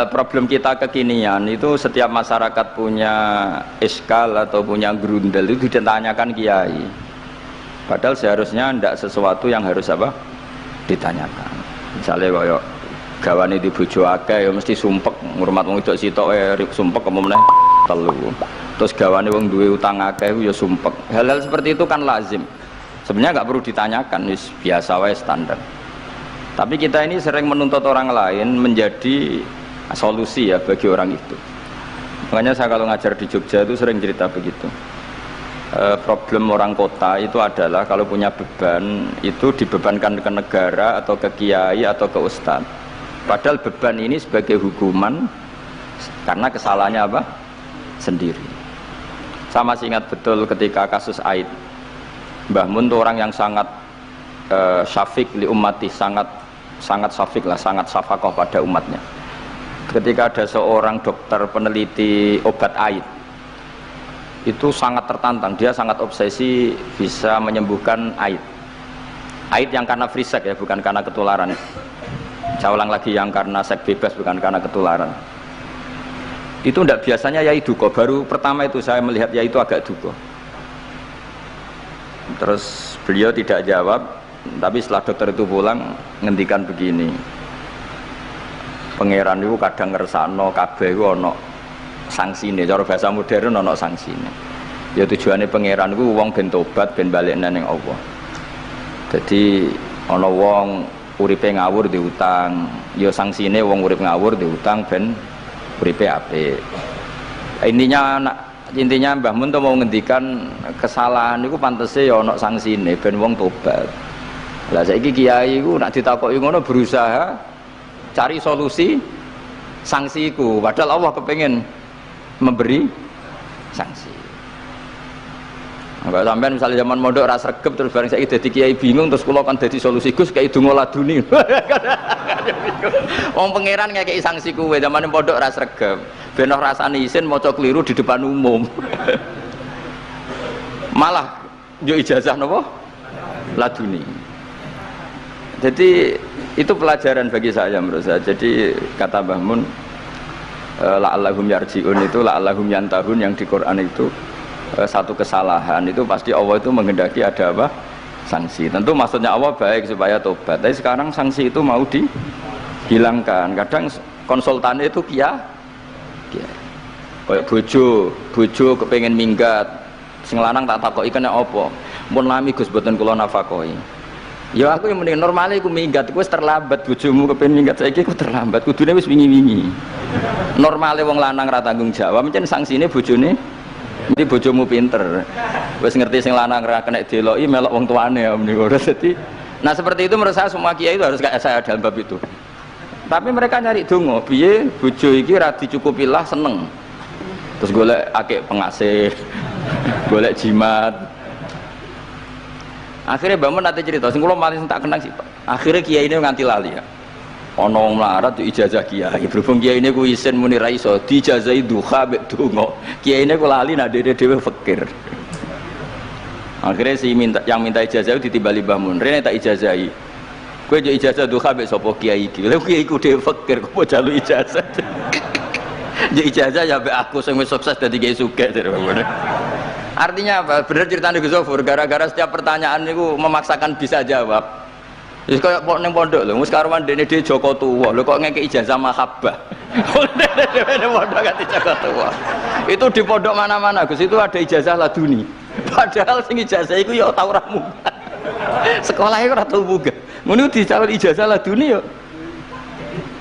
problem kita kekinian itu setiap masyarakat punya iskal atau punya grundel itu ditanyakan kiai. Padahal seharusnya tidak sesuatu yang harus apa ditanyakan. Misalnya koyo gawane di bojo akeh ya mesti sumpek ngurmat wong wedok sitok sumpek apa meneh telu. Terus gawane wong duwe utang akeh ya sumpek. Hal-hal seperti itu kan lazim. Sebenarnya nggak perlu ditanyakan, biasa wae standar. Tapi kita ini sering menuntut orang lain menjadi solusi ya bagi orang itu. Makanya saya kalau ngajar di Jogja itu sering cerita begitu. Problem orang kota itu adalah kalau punya beban itu dibebankan ke negara atau ke kiai atau ke ustadz. Padahal beban ini sebagai hukuman karena kesalahannya apa? Sendiri. Saya masih ingat betul ketika kasus Aid. Mbah Mun itu orang yang sangat syafiq li ummati, sangat syafiq lah, sangat syafaqah pada umatnya. Ketika ada seorang dokter peneliti obat Aid, itu sangat tertantang, dia sangat obsesi bisa menyembuhkan Aid. Aid yang karena free sex ya, bukan karena ketularan. Saya ulang lagi, yang karena seks bebas, bukan karena ketularan. Itu tidak biasanya yai duko, baru pertama itu saya melihat yai itu agak duko. Terus beliau tidak jawab, tapi setelah dokter itu pulang ngendikan begini, pangeran itu kadang ngersakno kabeh iku ana sangsine, cara bahasa modern ana sangsine. Ya tujuane pangeran iku wong ben tobat ben balik nang Allah. Jadi ana wong uripe ngawur diutang, ya sangsine wong urip ngawur diutang ben uripe apik. Intinya Mbah Mun mau ngendikan kesalahan itu pantese ya ana sangsine ben wong tobat. Lah saiki kiai iku nak ditakoki ngono berusaha cari solusi sanksiku, padahal Allah kepengen memberi sanksi. Enggak sampean misalnya zaman mondok ras regep terus bareng saiki dadi kiai bingung terus kula kan dadi solusi Gus kayak donga laduni. Wong pangeran ngekeki sanksi kuwe zaman mondok ras regep. Ben ora rasane isin maca keliru di depan umum. Malah yo ijazah napa? Laduni. Jadi itu pelajaran bagi saya menurut saya. Jadi kata Mbah Mun la'allahum yarji'un itu la'allahum yantahun yang di Quran itu satu kesalahan itu pasti Allah itu menghendaki ada apa? Sanksi. Tentu maksudnya Allah baik supaya tobat. Tapi sekarang sanksi itu mau dihilangkan. Kadang konsultannya itu kayak bojo kepengen minggat. Sing lanang tak takoki kena apa? Mun lami Gus boten kula nafakoi. Ya aku yang mending normalnya aku minggat, aku terlambat bojomu kepen minggat saiki aku terlambat, kudune wis wingi-wingi. Normalnya wong lanang ra tanggung jawab, mencen sanksine bojone iki bojomu pinter. Wis ngerti sing lanang ra kena deloki melok wong tuane ya meniku. Dadi nah seperti itu menurut saya semua kiai itu harus kayak saya dalam bab itu. Tapi mereka nyari donga, piye bojo iki ra dicukupilah seneng. Terus golek akeh pengasih, golek jimat. Akhirnya Mbak Mun nanti cerita, sing kula malah tak kenang sih Pak. Akhirnya kiai ini nganti lali ya. Ana wong melarat ijazah kiai. Berhubung kiai ini ku isin muni ra iso diijazahi duha mek donga. Kiai ini ku lali nak dhewe fakir. Akhirnya yang minta ijazah ditimbali Mbah Mun. Rene tak ijazahi. Kowe yo ijazah duha mek sapa kiai iki. Lha kiai ku dhewe fakir kok mau jalu ijazah. Jadi ijazah ya mek aku sing wis sukses dadi kiai sugih. Artinya apa? Benar ceritanya Gus Zofur, gara-gara setiap pertanyaan itu memaksakan bisa jawab. Jadi kayak neng pondok loh, sekarang dene dia Joko tua, lo kok ngeke ijazah mahabbah. Dene pondok ganti Joko tua. Itu di pondok mana-mana Gus itu ada ijazah laduni. Padahal sing ijazah itu ya tau ra munggah. Sekolahnya ora tau munggah. Ngono dicalon ijazah laduni yo.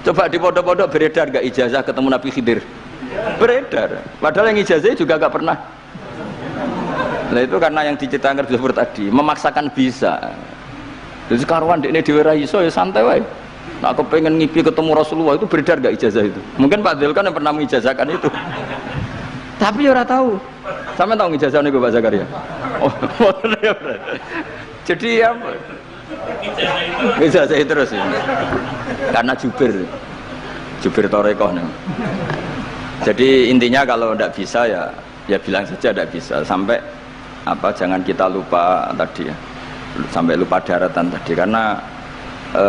Coba di pondok-pondok beredar gak ijazah ketemu Nabi Khidir? Beredar. Padahal yang ijazah juga gak pernah. Nah itu karena yang diceritakan seperti tadi memaksakan bisa. Jadi karuan dekne dhewe ra iso ya santai wae. Nah aku pengen ngipi ketemu Rasulullah itu beredar gak ijazah itu? Mungkin Pak Del kan yang pernah mengijazahkan itu. Tapi ya ora tahu. Sampe tahu ngijazah niku Pak Zakaria. Oh, jadi ya ijazah terus ya. Karena jubir Torekoh nih. Jadi intinya kalau tidak bisa ya bilang saja tidak bisa sampai apa jangan kita lupa tadi ya sampai lupa daratan tadi karena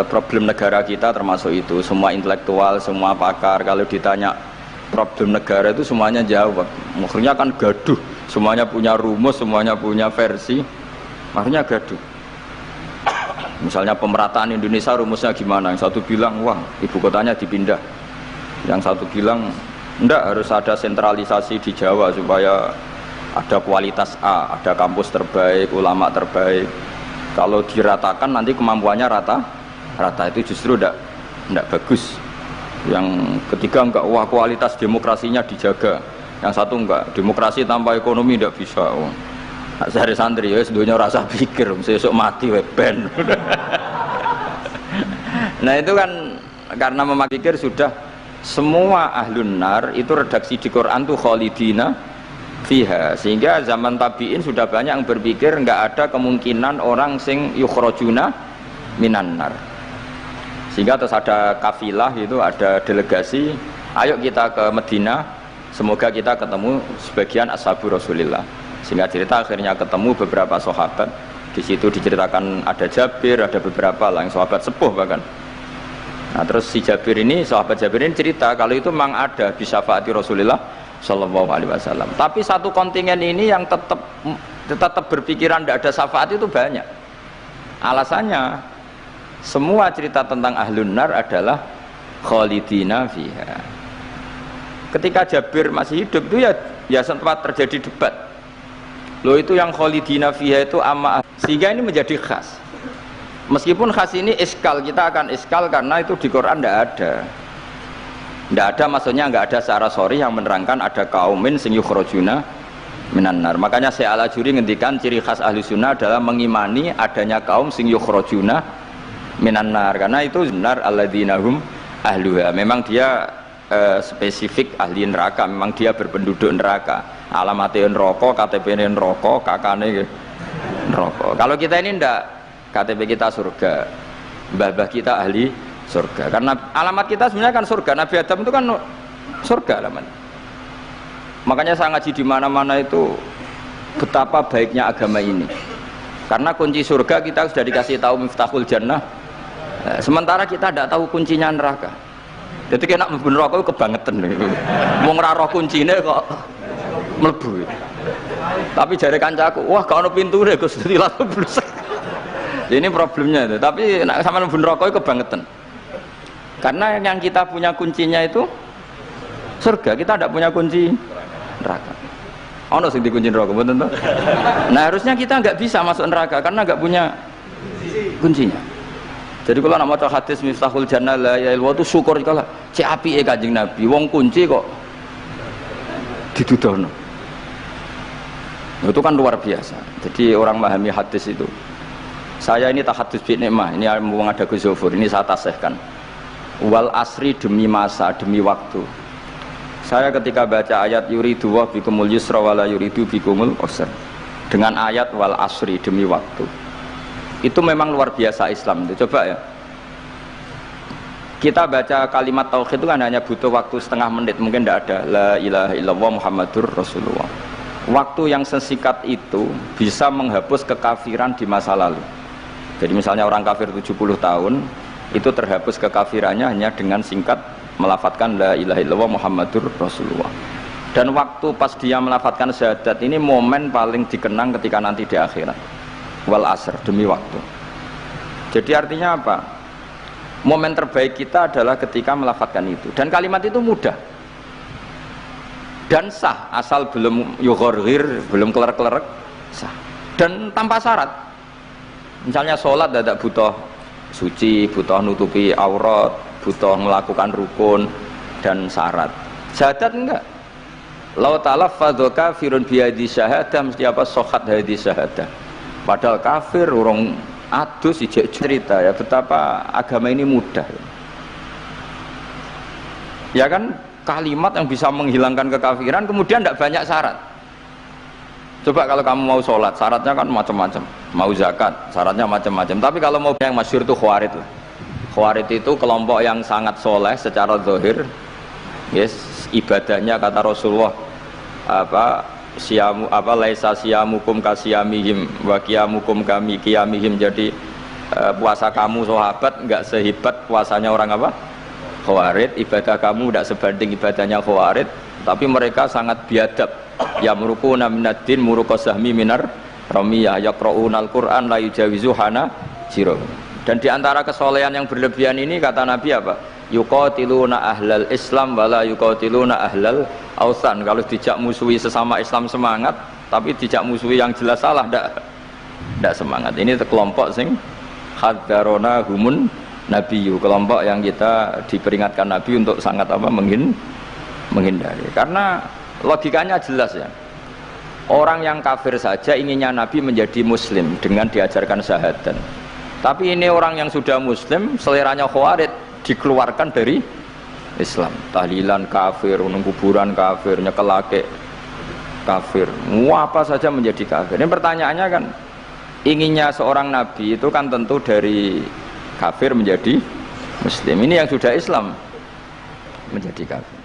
problem negara kita termasuk itu. Semua intelektual, semua pakar kalau ditanya problem negara itu semuanya jawab. Akhirnya kan gaduh, semuanya punya rumus, semuanya punya versi, akhirnya gaduh. Misalnya pemerataan Indonesia rumusnya gimana? Yang satu bilang wah ibu kotanya dipindah, yang satu bilang enggak, harus ada sentralisasi di Jawa supaya ada kualitas A, ada kampus terbaik, ulama terbaik. Kalau diratakan nanti kemampuannya rata itu justru enggak bagus. Yang ketiga enggak, wah kualitas demokrasinya dijaga. Yang satu enggak, demokrasi tanpa ekonomi enggak bisa. Oh. Sehari santri ya sedunia rasa pikir, besok mati ben. Nah itu kan karena memikir sudah semua ahlun nar itu redaksi di Quran tuh khalidina fiha, sehingga zaman tabi'in sudah banyak yang berpikir enggak ada kemungkinan orang sing yukhrajuna minan nar. Sehingga terus ada kafilah itu, ada delegasi, ayo kita ke Medina, semoga kita ketemu sebagian ashabu Rasulillah. Sehingga cerita akhirnya ketemu beberapa sahabat. Di situ diceritakan ada Jabir, ada beberapa lah yang sahabat sepuh bahkan. Nah terus si Jabir ini, sahabat Jabir ini cerita kalau itu memang ada di syafaati Rasulullah Shallallahu Alaihi Wasallam. Tapi satu kontingen ini yang tetap berpikiran tidak ada syafaat itu banyak. Alasannya semua cerita tentang ahlun nar adalah khalidina fiha. Ketika Jabir masih hidup itu ya sempat terjadi debat. Loh itu yang khalidina fiha itu amma, sehingga ini menjadi khas. Meskipun khas ini iskal, kita akan iskal karena itu di Quran tidak ada maksudnya nggak ada secara sorry yang menerangkan ada kaumin sing yukhrajuna minan nar. Makanya Syekh Al-Ajuri ngendikan ciri khas ahli sunnah adalah mengimani adanya kaum sing yukhrajuna minan nar, karena itu benar alladzina hum ahluha. Memang dia spesifik ahli neraka, memang dia berpenduduk neraka. Alamatnya neraka, KTP-nya neraka, kakaknya neraka. Kalau kita ini ndak, KTP kita surga, mbah-mbah kita ahli surga. Karena alamat kita sebenarnya kan surga. Nabi Adam itu kan surga alamat. Makanya saya ngaji di mana-mana itu betapa baiknya agama ini. Karena kunci surga kita sudah dikasih tahu miftahul jannah. Sementara kita tidak tahu kuncinya neraka. Jadi kena mlebu neraka kebangetan. Wong ora roh kuncine kok mlebu. Tapi jare kancaku, wah gak ono pintune Gus, langsung blusek. Ini problemnya itu. Tapi nek sampean mlebu neraka kebangetan. Karena yang kita punya kuncinya itu surga, kita tidak punya kunci neraka. Ono sing dikunci neraka mboten to? Nah, harusnya kita nggak bisa masuk neraka karena nggak punya kuncinya. Jadi kalau nak maca hadis miftahul jannah la ilaha illallah itu syukur kalau cek apike Kanjeng Nabi, wong kunci kok didudono. Itu kan luar biasa. Jadi orang memahami hadis itu. Saya ini tahadus bi nikmah, ini mumpung ada Gus Zofur, ini saya tasihkan. Wal asri demi masa, demi waktu. Saya ketika baca ayat yuridu wa bikumul yusra wala yuridu bikumul usra, dengan ayat wal asri demi waktu, itu memang luar biasa Islam itu. Coba ya, kita baca kalimat tauhid itu kan hanya butuh waktu setengah menit, mungkin tidak ada la ilaha illallah Muhammadur Rasulullah. Waktu yang sesingkat itu bisa menghapus kekafiran di masa lalu. Jadi misalnya orang kafir 70 tahun itu terhapus kekafirannya hanya dengan singkat melafatkan la ilaha illallah Muhammadur Rasulullah. Dan waktu pas dia melafatkan syahadat ini momen paling dikenang ketika nanti di akhirat. Wal asr demi waktu. Jadi artinya apa? Momen terbaik kita adalah ketika melafatkan itu. Dan kalimat itu mudah dan sah asal belum yughorghir, belum keler-kelerek, sah. Dan tanpa syarat. Misalnya sholat tidak butuh suci, butuh nutupi aurat, butuh melakukan rukun dan syarat. Syahadat enggak. Lau talaffadhu kafirun bihadi syahadah, mesti apa sohat hadi syahadah. Padahal kafir urung adus ijek cerita ya betapa agama ini mudah. Ya kan, kalimat yang bisa menghilangkan kekafiran kemudian tidak banyak syarat. Coba kalau kamu mau sholat, syaratnya kan macam-macam. Mau zakat, syaratnya macam-macam. Tapi kalau mau yang masyhur itu khawarid lah. Khawarid itu kelompok yang sangat soleh secara zahir. Yes, ibadahnya kata Rasulullah siamu laisa siamukum kasiyamihim wa qiyamukum kami qiyamihim. Jadi puasa kamu sahabat nggak sehebat puasanya orang apa? Khawarij, ibadah kamu tidak sebanding ibadahnya Khawarij, tapi mereka sangat biadab. Ya murukuna minaddin murukosahmi minar ramiyah yaqra'unal Qur'an la yujawizu hana jiro. Dan diantara kesolehan yang berlebihan ini kata Nabi apa? Yuqatiluna ahlal Islam wala yuqatiluna ahlal ausan. Kalau dijak musuhi sesama Islam semangat, tapi dijak musuhi yang jelas salah ndak semangat. Ini kelompok sing hadarona humun nabiyu, kelompok yang kita diperingatkan Nabi untuk sangat apa menghindari. Karena logikanya jelas ya. Orang yang kafir saja inginnya Nabi menjadi muslim dengan diajarkan syahadat. Tapi ini orang yang sudah muslim, seleranya Khawarij, dikeluarkan dari Islam. Tahlilan kafir, kuburan kafir, nyekelake kafir, apa saja menjadi kafir. Ini pertanyaannya kan, inginnya seorang Nabi itu kan tentu dari kafir menjadi muslim. Ini yang sudah Islam menjadi kafir.